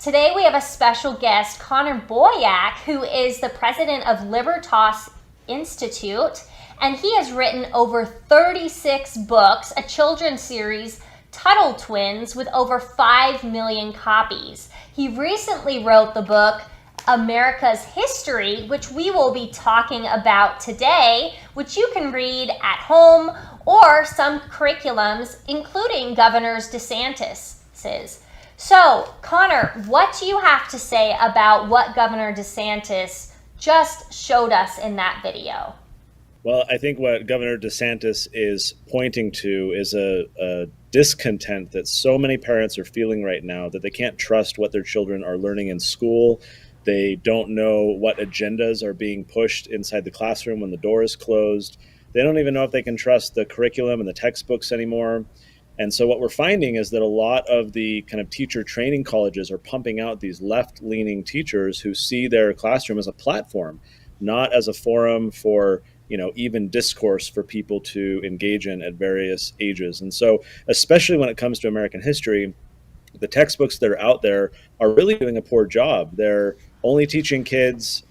Today we have a special guest, Connor Boyack, who is the president of Libertas Institute, and he has written over 36 books, a children's series, Tuttle Twins, with over 5 million copies. He recently wrote the book America's History, which we will be talking about today, which you can read at home or some curriculums, including Governor DeSantis's. So, Connor, what do you have to say about what Governor DeSantis just showed us in that video? Well, I think what Governor DeSantis is pointing to is a discontent that so many parents are feeling right now, that they can't trust what their children are learning in school. They don't know what agendas are being pushed inside the classroom when the door is closed. They don't even know if they can trust the curriculum and the textbooks anymore. And so what we're finding is that a lot of the kind of teacher training colleges are pumping out these left-leaning teachers who see their classroom as a platform, not as a forum for even discourse for people to engage in at various ages. And so, especially when it comes to American history, the textbooks that are out there are really doing a poor job. They're only teaching kids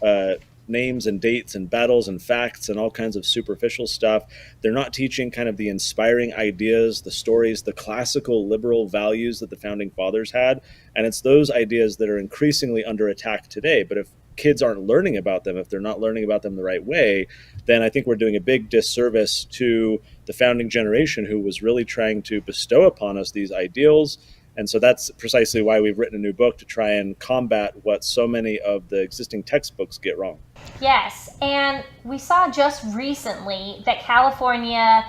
names and dates and battles and facts and all kinds of superficial stuff. They're not teaching kind of the inspiring ideas, the stories, the classical liberal values that the founding fathers had. And it's those ideas that are increasingly under attack today. But if kids aren't learning about them, if they're not learning about them the right way, then I think we're doing a big disservice to the founding generation who was really trying to bestow upon us these ideals. And so that's precisely why we've written a new book, to try and combat what so many of the existing textbooks get wrong. Yes, and we saw just recently that California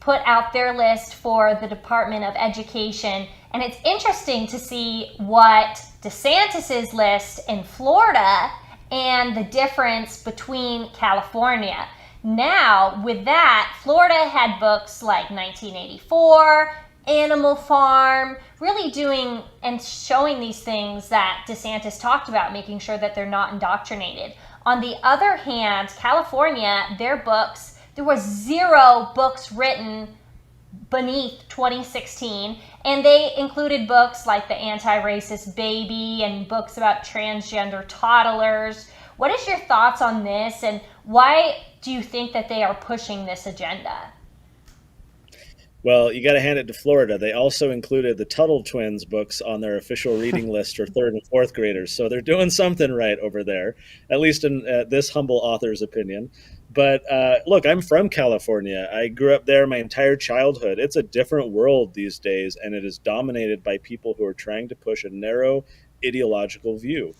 put out their list for the Department of Education, and it's interesting to see what DeSantis's list in Florida and the difference between California. Now, with that, Florida had books like 1984, Animal Farm, really doing and showing these things that DeSantis talked about, making sure that they're not indoctrinated. On the other hand, California, their books, there was 0 books written beneath 2016, and they included books like The Anti-Racist Baby and books about transgender toddlers. What is your thoughts on this, and why do you think that they are pushing this agenda? Well, you got to hand it to Florida. They also included the Tuttle Twins books on their official reading list for 3rd and 4th graders. So they're doing something right over there, at least in this humble author's opinion. But look, I'm from California. I grew up there my entire childhood. It's a different world these days, and it is dominated by people who are trying to push a narrow ideological view.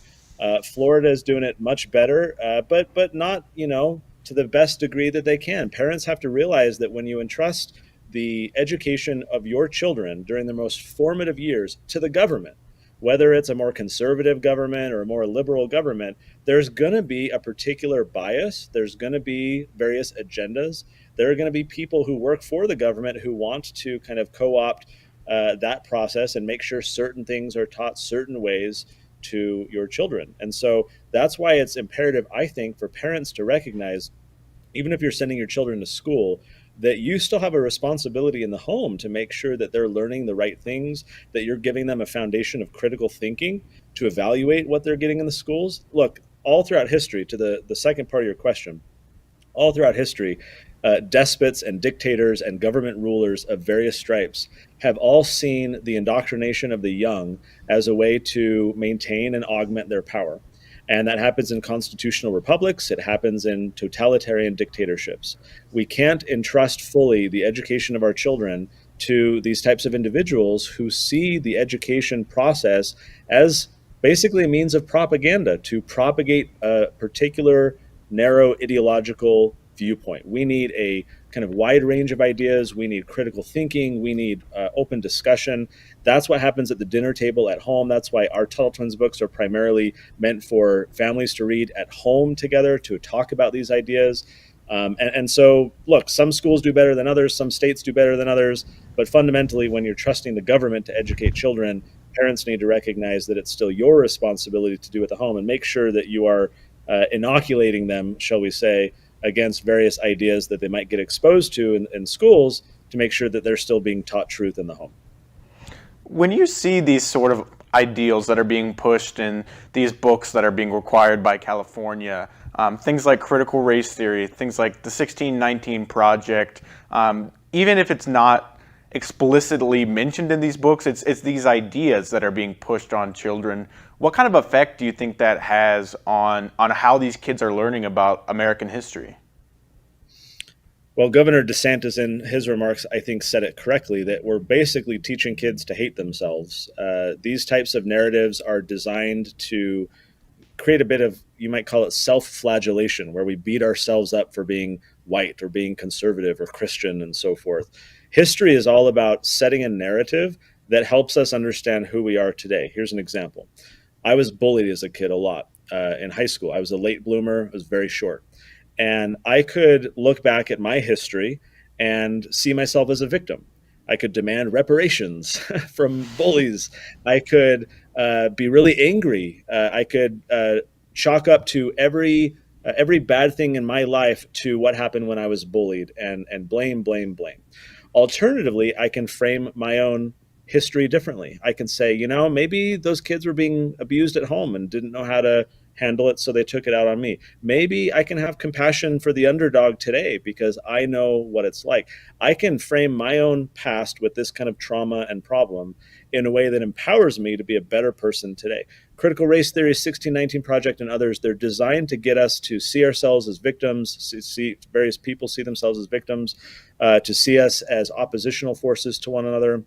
Florida is doing it much better, but not, to the best degree that they can. Parents have to realize that when you entrust the education of your children during the most formative years to the government, whether it's a more conservative government or a more liberal government, there's going to be a particular bias. There's going to be various agendas. There are going to be people who work for the government who want to kind of co-opt that process and make sure certain things are taught certain ways to your children. And so that's why it's imperative, I think, for parents to recognize, even if you're sending your children to school, that you still have a responsibility in the home to make sure that they're learning the right things, that you're giving them a foundation of critical thinking to evaluate what they're getting in the schools. Look, all throughout history, to the second part of your question, all throughout history, despots and dictators and government rulers of various stripes have all seen the indoctrination of the young as a way to maintain and augment their power. And that happens in constitutional republics. It happens in totalitarian dictatorships. We can't entrust fully the education of our children to these types of individuals who see the education process as basically a means of propaganda to propagate a particular narrow ideological viewpoint. We need a kind of wide range of ideas. We need critical thinking. We need open discussion. That's what happens at the dinner table at home. That's why our Tuttle Twins books are primarily meant for families to read at home together to talk about these ideas. And so, look, some schools do better than others. Some states do better than others. But fundamentally, when you're trusting the government to educate children, parents need to recognize that it's still your responsibility to do at the home and make sure that you are inoculating them, shall we say, against various ideas that they might get exposed to in schools, to make sure that they're still being taught truth in the home. When you see these sort of ideals that are being pushed in these books that are being required by California, things like critical race theory, things like the 1619 Project, even if it's not explicitly mentioned in these books, it's these ideas that are being pushed on children. What kind of effect do you think that has on how these kids are learning about American history? Well, Governor DeSantis, in his remarks, I think said it correctly that we're basically teaching kids to hate themselves. These types of narratives are designed to create a bit of, you might call it self-flagellation, where we beat ourselves up for being white or being conservative or Christian and so forth. History is all about setting a narrative that helps us understand who we are today. Here's an example. I was bullied as a kid a lot in high school. I was a late bloomer. I was very short. And I could look back at my history and see myself as a victim. I could demand reparations from bullies. I could be really angry. I could chalk up to every bad thing in my life to what happened when I was bullied and blame, blame, blame. Alternatively, I can frame my own history differently. I can say, maybe those kids were being abused at home and didn't know how to handle it, so they took it out on me. Maybe I can have compassion for the underdog today because I know what it's like. I can frame my own past with this kind of trauma and problem in a way that empowers me to be a better person today. Critical race theory, 1619 Project, and others, they're designed to get us to see ourselves as victims, see various people see themselves as victims, to see us as oppositional forces to one another,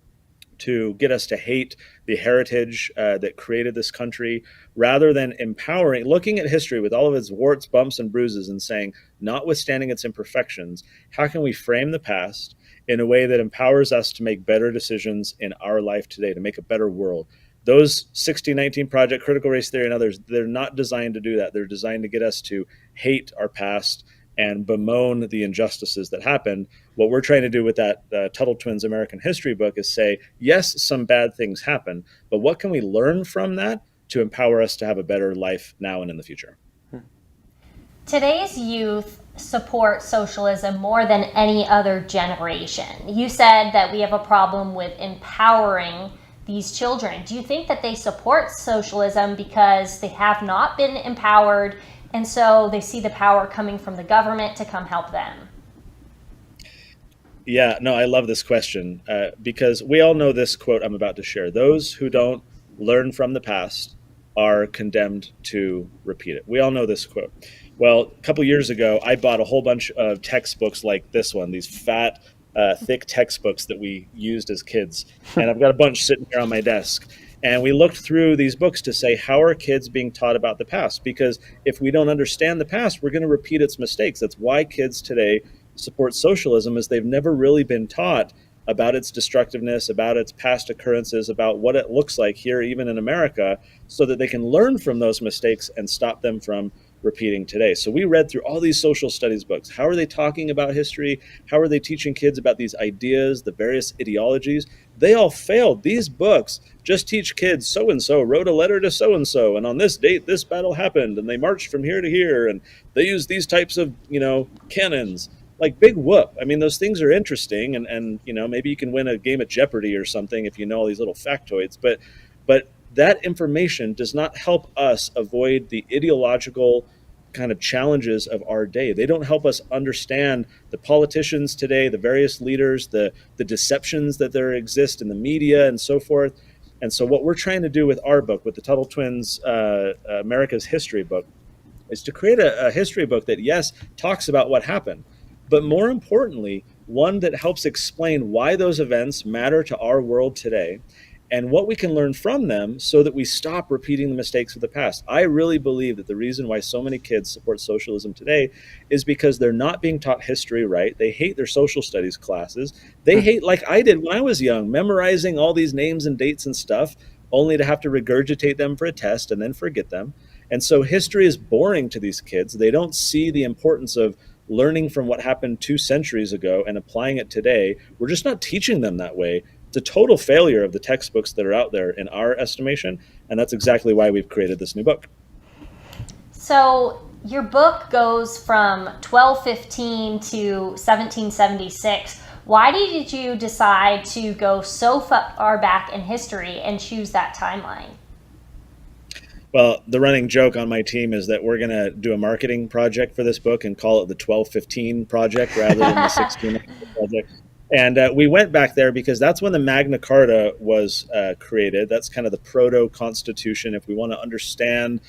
to get us to hate the heritage that created this country, rather than empowering, looking at history with all of its warts, bumps, and bruises and saying, notwithstanding its imperfections, how can we frame the past in a way that empowers us to make better decisions in our life today, to make a better world? Those 1619 Project, critical race theory, and others, they're not designed to do that. They're designed to get us to hate our past and bemoan the injustices that happened. What we're trying to do with that Tuttle Twins American History book is say, yes, some bad things happen, but what can we learn from that to empower us to have a better life now and in the future? Today's youth support socialism more than any other generation. You said that we have a problem with empowering these children. Do you think that they support socialism because they have not been empowered, and so they see the power coming from the government to come help them? Yeah, no, I love this question because we all know this quote I'm about to share. Those who don't learn from the past are condemned to repeat it. We all know this quote. Well, a couple years ago, I bought a whole bunch of textbooks like this one, these fat, thick textbooks that we used as kids. And I've got a bunch sitting here on my desk. And we looked through these books to say, how are kids being taught about the past? Because if we don't understand the past, we're going to repeat its mistakes. That's why kids today support socialism, is they've never really been taught about its destructiveness, about its past occurrences, about what it looks like here, even in America, so that they can learn from those mistakes and stop them from repeating today. So we read through all these social studies books. How are they talking about history? How are they teaching kids about these ideas, the various ideologies? They all failed. These books just teach kids so-and-so wrote a letter to so-and-so, and on this date, this battle happened, and they marched from here to here, and they used these types of, cannons. Like, big whoop. I mean, those things are interesting, and maybe you can win a game at Jeopardy or something if you know all these little factoids, but that information does not help us avoid the ideological kind of challenges of our day. They don't help us understand the politicians today, the various leaders, the deceptions that there exist in the media and so forth. And so what we're trying to do with our book, with the Tuttle Twins America's History book, is to create a history book that, yes, talks about what happened, but more importantly, one that helps explain why those events matter to our world today and what we can learn from them so that we stop repeating the mistakes of the past. I really believe that the reason why so many kids support socialism today is because they're not being taught history right. They hate their social studies classes. They hate, like I did when I was young, memorizing all these names and dates and stuff, only to have to regurgitate them for a test and then forget them. And so history is boring to these kids. They don't see the importance of learning from what happened 2 centuries ago and applying it today. We're just not teaching them that way. It's a total failure of the textbooks that are out there in our estimation, and that's exactly why we've created this new book. So your book goes from 1215 to 1776. Why did you decide to go so far back in history and choose that timeline? Well, the running joke on my team is that we're going to do a marketing project for this book and call it the 1215 project rather than the 1619 project. And we went back there because that's when the Magna Carta was created. That's kind of the proto-constitution. If we want to understand,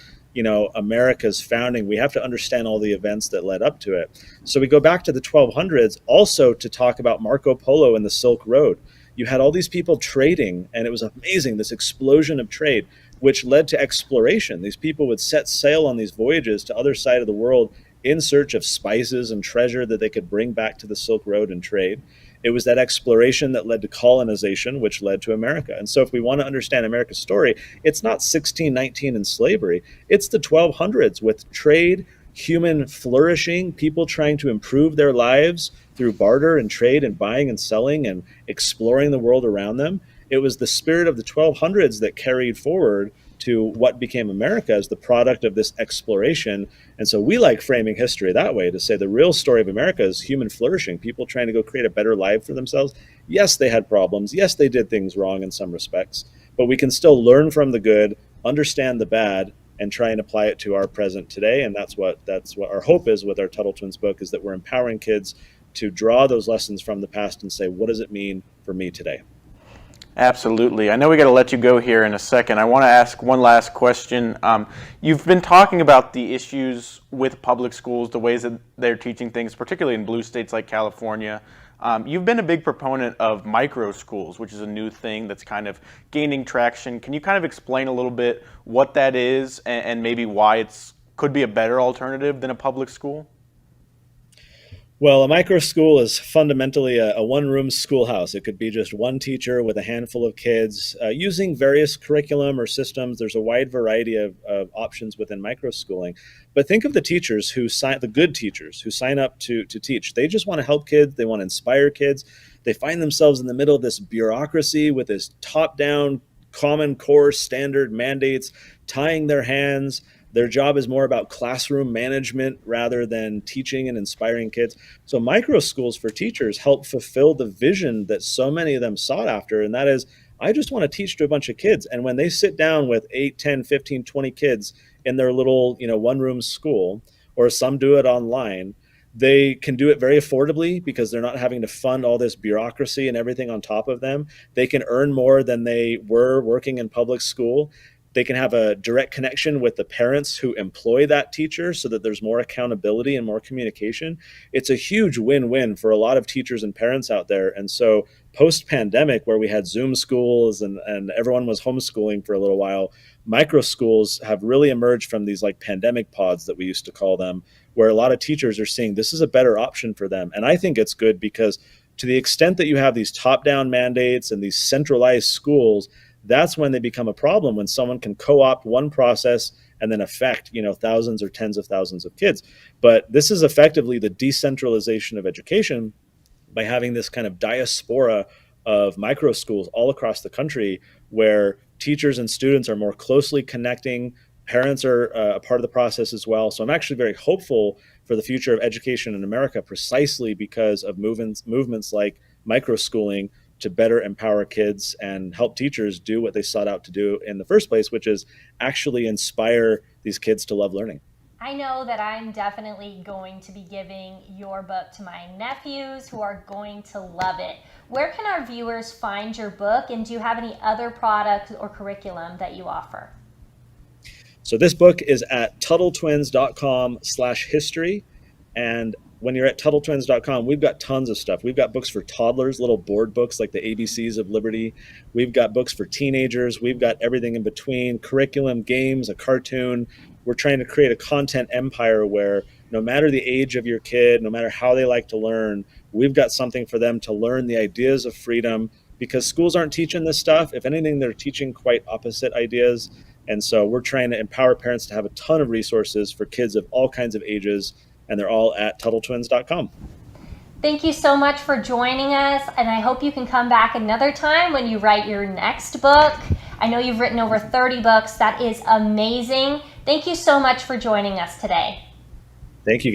America's founding, we have to understand all the events that led up to it. So we go back to the 1200s also to talk about Marco Polo and the Silk Road. You had all these people trading, and it was amazing, this explosion of trade, which led to exploration. These people would set sail on these voyages to other side of the world in search of spices and treasure that they could bring back to the Silk Road and trade. It was that exploration that led to colonization, which led to America. And so if we want to understand America's story, it's not 1619 and slavery. It's the 1200s with trade, human flourishing, people trying to improve their lives through barter and trade and buying and selling and exploring the world around them. It was the spirit of the 1200s that carried forward to what became America as the product of this exploration. And so we like framing history that way, to say the real story of America is human flourishing, people trying to go create a better life for themselves. Yes, they had problems. Yes, they did things wrong in some respects, but we can still learn from the good, understand the bad, and try and apply it to our present today. And that's what our hope is with our Tuttle Twins book, is that we're empowering kids to draw those lessons from the past and say, what does it mean for me today? Absolutely. I know we got to let you go here in a second. I want to ask one last question. You've been talking about the issues with public schools, the ways that they're teaching things, particularly in blue states like California. You've been a big proponent of micro schools, which is a new thing that's kind of gaining traction. Can you kind of explain a little bit what that is and maybe why it's could be a better alternative than a public school? Well, a micro school is fundamentally a one-room schoolhouse. It could be just one teacher with a handful of kids using various curriculum or systems. There's a wide variety of options within micro schooling. But think of the teachers the good teachers who sign up to teach. They just want to help kids. They want to inspire kids. They find themselves in the middle of this bureaucracy with this top-down common core standard mandates tying their hands. Their job is more about classroom management rather than teaching and inspiring kids. So micro schools for teachers help fulfill the vision that so many of them sought after. And that is, I just want to teach to a bunch of kids. And when they sit down with 8, 10, 15, 20 kids in their little, one-room school, or some do it online, they can do it very affordably because they're not having to fund all this bureaucracy and everything on top of them. They can earn more than they were working in public school. They can have a direct connection with the parents who employ that teacher so that there's more accountability and more communication. It's a huge win-win for a lot of teachers and parents out there. And so post-pandemic, where we had Zoom schools and everyone was homeschooling for a little while, micro schools have really emerged from these like pandemic pods that we used to call them, where a lot of teachers are seeing this is a better option for them. And I think it's good because to the extent that you have these top-down mandates and these centralized schools, that's when they become a problem, when someone can co-opt one process and then affect, thousands or tens of thousands of kids. But this is effectively the decentralization of education by having this kind of diaspora of micro schools all across the country where teachers and students are more closely connecting. Parents are a part of the process as well. So I'm actually very hopeful for the future of education in America precisely because of movements like micro schooling to better empower kids and help teachers do what they sought out to do in the first place, which is actually inspire these kids to love learning. I know that I'm definitely going to be giving your book to my nephews who are going to love it. Where can our viewers find your book, and do you have any other products or curriculum that you offer? So this book is at uttletwinscom/history. And when you're at uttletwins.com, we've got tons of stuff. We've got books for toddlers, little board books like the ABCs of Liberty. We've got books for teenagers. We've got everything in between, curriculum, games, a cartoon. We're trying to create a content empire where no matter the age of your kid, no matter how they like to learn, we've got something for them to learn the ideas of freedom, because schools aren't teaching this stuff. If anything, they're teaching quite opposite ideas. And so we're trying to empower parents to have a ton of resources for kids of all kinds of ages, and they're all at uttletwins.com. Thank you so much for joining us, and I hope you can come back another time when you write your next book. I know you've written over 30 books. That is amazing. Thank you so much for joining us today. Thank you.